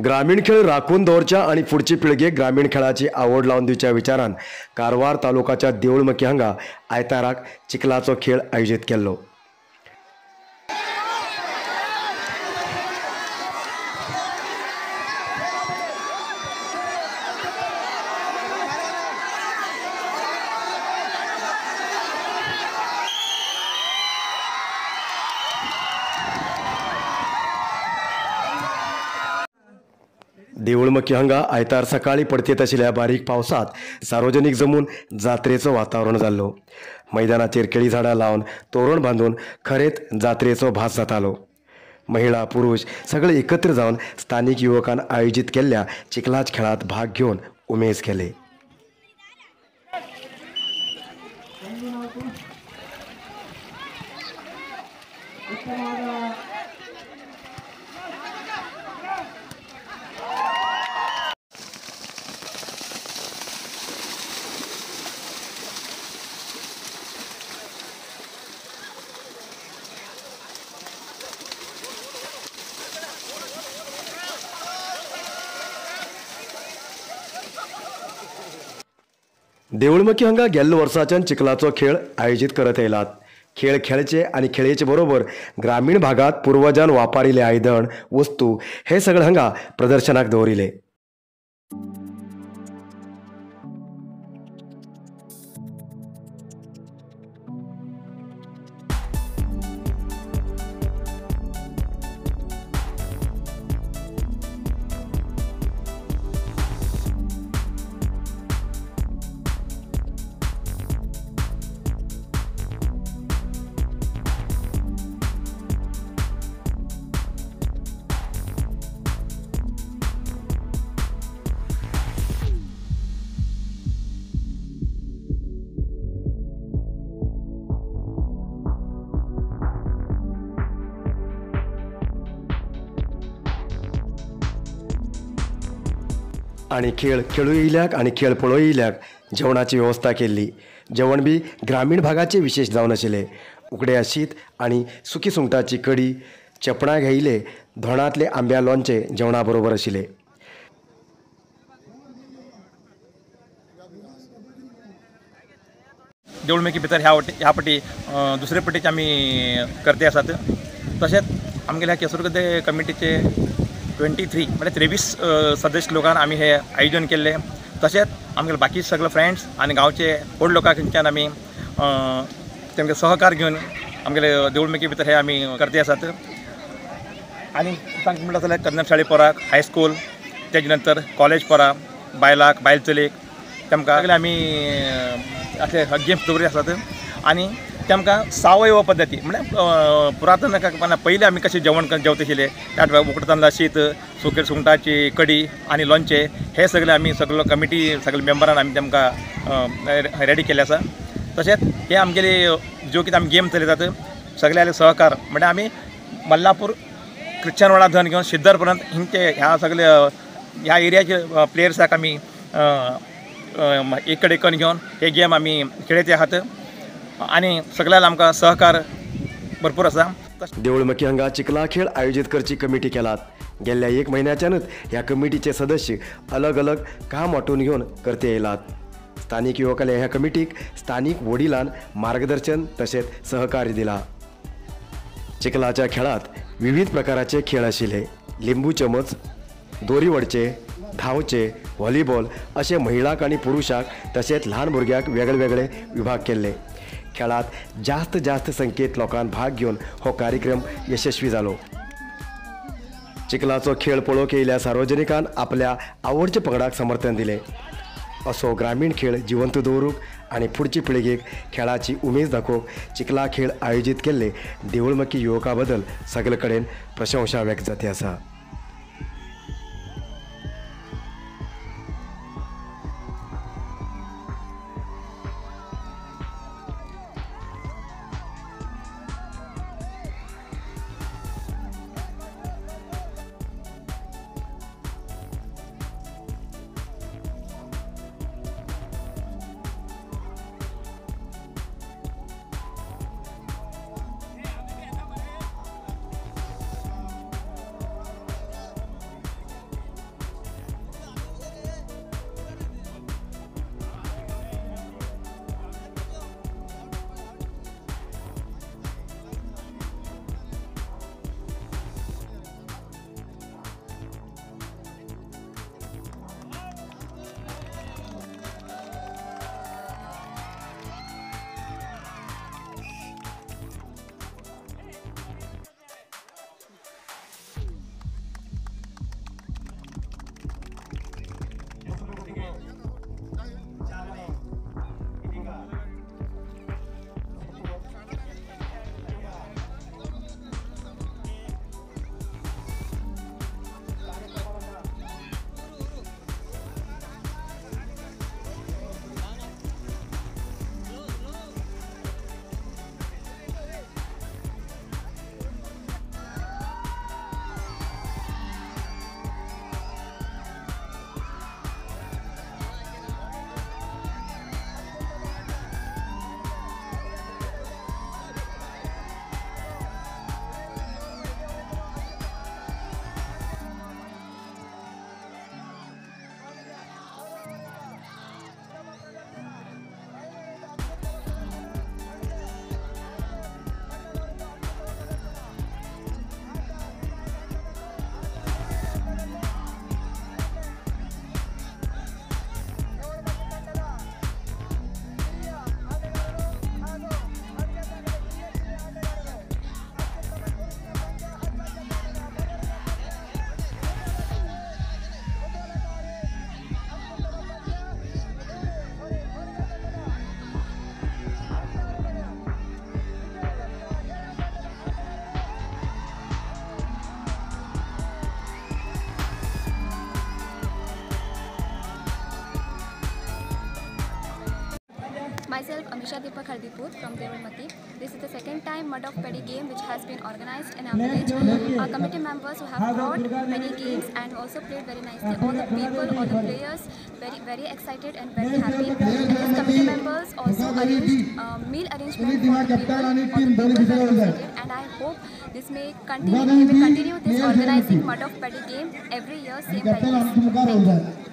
ग्रामीण खेळ राखून दवरच्या आणि फुडची पिळगेक ग्रामीण खेळाची आवड लावन दिवच्या विचारान कारवार तालुक्याच्या देऊळमकी हांगा आयताराक चिखलाचो खेळ आयोजीत केल्लो। देऊळमकी हांगा आयतार सकाळी पडतेत आशिल्ल्या बारीक पावसात सार्वजनिक जमून जात्रेचो वातावरण जाल्लो। मैदानाचेर केळी झाडां लावन तोरण बांदून खरेंच जात्रेचो भास जातालो। महिला पुरुष सगळे एकत्र जावन स्थानिक युवकान आयोजीत केल्ल्या चिखलाच खेळात भाग घेवन उमेद केले। देऊळमकी हांगा गेल्ले वर्साच्यान चिखलाचो खेळ आयोजीत करत येयलात। खेळ खेळचे आणि खेळचे बरोबर ग्रामीण भागात पूर्वजान वापरिल्ले आयदन वस्तू हे सगळे हांगा प्रदर्शनाक दवरिले। आणि खेळ खेळू येयल्याक आणि खेळ पळोवं येयल्याक जेवणाची वेवस्था केल्ली। जेवण बी ग्रामीण भागाचे विशेष जावन आशिल्ले। उकड्या शीत आणि सुकी सुंगटाची कडी, चपणां घेयले, धोणांतले आंब्या लोणचे जेवणा बरोबर आशिल्ले। देऊळमकी भितर ह्या पटी दुसरे पटीचे आमी करते आसात। तशेंच आमगेल्या केसरगद्दे कमिटीचे 23 म्हणजे 23 सदस्य लोकांना आम्ही हे आयोजन केले। तसेच आमगेले बाकी सगळे फ्रेंड्स आणि गावचे व्हड लोकांच्यान आमी तेमगे सहकार घेऊन आमगेले देऊळमकी भितर हे आमी करते आसात। आणि सांगता म्हणटा जाल्यार कन्नड शाळे पोराक हायस्कूल तेजे नंतर कॉलेज पोरा बायलाक बायल चलेक तेमकां आमी अशे गेम्स दवरिल्ले आसात। आणि तेमकां सावयव पद्दती म्हणजे पुरातन पयलीं आमी कशें जेवण जेवताशिल्ले त्या उकडे तांदळा शीत, सुके सुंगटाची कडी आणि लोणचे हे सगळे आमी सगळो कमिटी सगळे मेंबरान आमी तेमकां रेडी केले आसा। तशेंच हे आमगेले ज्यो कितें आमी गेम चलयतात सगळे सहकार म्हणजे आमी मल्लापूर ख्रिश्चन वाडा धन घेवन सिद्धर पर्यंत हिंचे ह्या सगळे ह्या एरियाचे प्लेयर्साक आमी एक कडेन घेवन हे गेम आमी खेळते आहात आणि सगळ्याला आमकां सहकार भरपूर आसा। देऊळमकी हांगा चिखला खेळ आयोजीत करची कमिटी केलात। गेल्ल्या 1 म्हयन्याच्यानच ह्या कमिटीचे सदस्य अलग अलग काम वांटून घेवन करते येयलात। स्थानिक युवकांनी ह्या कमिटीक स्थानिक वडिलांन मार्गदर्शन तसेच सहकार्य दिला। चिखलाच्या खेळात विविध प्रकाराचे खेळ आशिल्ले। लिंबू चमच, दोरी वडचे, धांवचे, व्हॉलीबॉल असे महिलाक आणि पुरुषाक तसेच ल्हान भुरग्याक वेगळे विभाग केल्ले। खेळात जास्त संख्येत लोकांन भाग घेवन हो कार्यक्रम यशस्वी जालो। चिखलाचो खेळ पळोवंक येयल्या सार्वजनिकान आपल्या आवडच्या पंगडाक समर्थन दिले। असो ग्रामीण खेळ जिवंत दवरूंक आणि फुडची पिळगेक खेळाची उमेद दाखोवंक चिखला खेळ आयोजीत केल्ले देऊळमकी युवका बद्दल सगळे कडेन प्रशंसा व्यक्त जाती आसा। Myself, Amisha Deepak Hardipur from Devalmati. This is the second time Mud of Paddy game which has been organized in our village. Our committee members who have brought many games and also played very nicely. All the people, all the players, very excited and very happy. And these committee members also arranged meal arrangement for the people. All the people were excited, and I hope this may continue. We will continue this organizing Mud of Paddy game every year, same like this.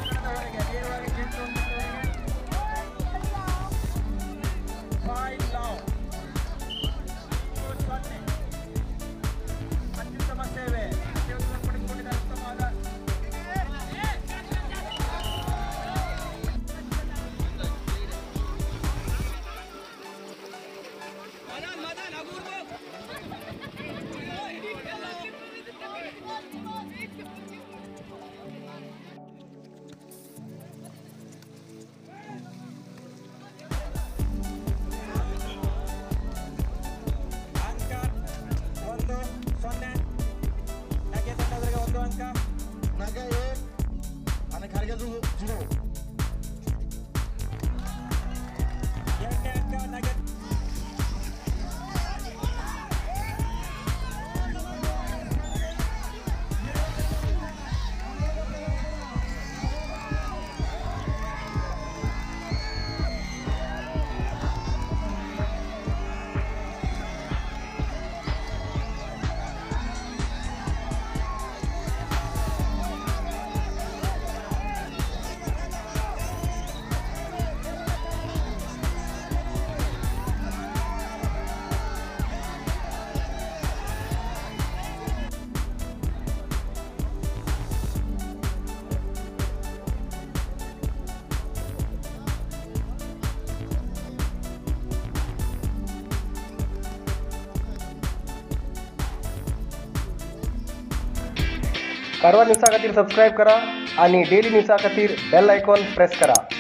Thank you. Karwar न्यूजा खातीर subscribe करा आणि daily न्यूजा खातीर bell icon press करा.